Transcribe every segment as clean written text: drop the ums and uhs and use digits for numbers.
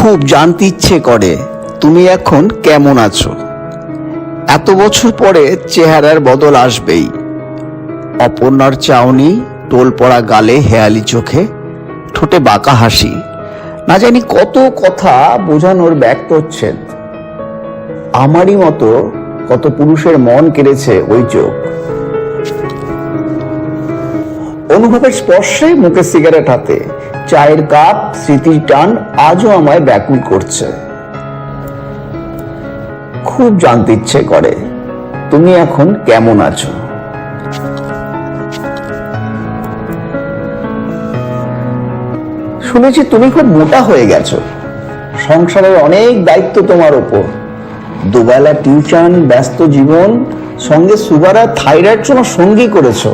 খুব জানতে ইচ্ছে করে তুমি এখন কেমন আছো। এত বছর পরে চেহারার বদল আসবেই। অপর্ণার চাউনি, টোল পড়া গালে হেয়ালি চোখে, ঠোঁটে বাঁকা হাসি, না জানি কত কথা বোঝানোর ব্যক্ত হচ্ছেন। আমারই মতো কত পুরুষের মন কেড়েছে ওই চোখ। অনুভবের স্পর্শে মুখে সিগারেট হাতে, চায়ের কাপ, স্মৃতির টান আজও আমায় ব্যাকুল করছে। খুব জানতে ইচ্ছে করে তুমি এখন কেমন আছো। শুনেছি তুমি খুব মোটা হয়ে গেছো। সংসারের অনেক দায়িত্ব তোমার ওপর, দুবেলা টিউশন, ব্যস্ত জীবন, সঙ্গে সুগার আর থাইরয়েড তোমার সঙ্গী করেছো।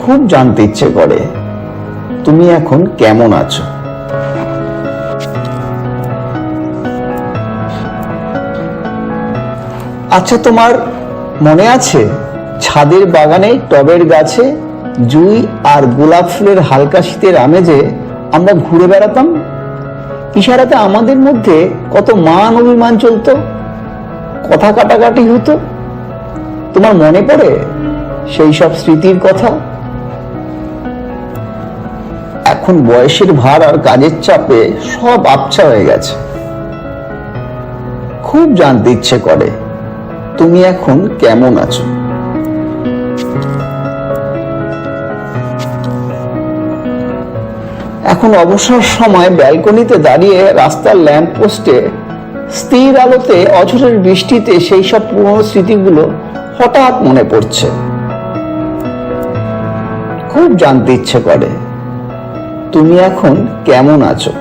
খুব জানতে ইচ্ছে করে তুমি এখন কেমন আছো। আচ্ছা, তোমার মনে আছে ছাদের বাগানে টবের গাছে জুঁই আর গোলাপ ফুলের হালকা শীতের আমেজে আমরা ঘুরে বেড়াতাম? ইশারাতে আমাদের মধ্যে কত মান অভিমান চলতো, কথা কাটাকাটি হতো। তোমার মনে পড়ে সেই সব স্মৃতির কথা? এখন বয়সের ভার আর কাজের চাপে সব আবছা হয়ে গেছে। খুব জানতে ইচ্ছে করে তুমি এখন কেমন আছো। এখন অবসর সময় ব্যালকনিতে দাঁড়িয়ে রাস্তার ল্যাম্প পোস্টে স্থির আলোতে অঝোরের বৃষ্টিতে সেই সব পুরনো স্মৃতিগুলো হঠাৎ মনে পড়ছে। খুব জানতে ইচ্ছে করে তুমি এখন কেমন আছো।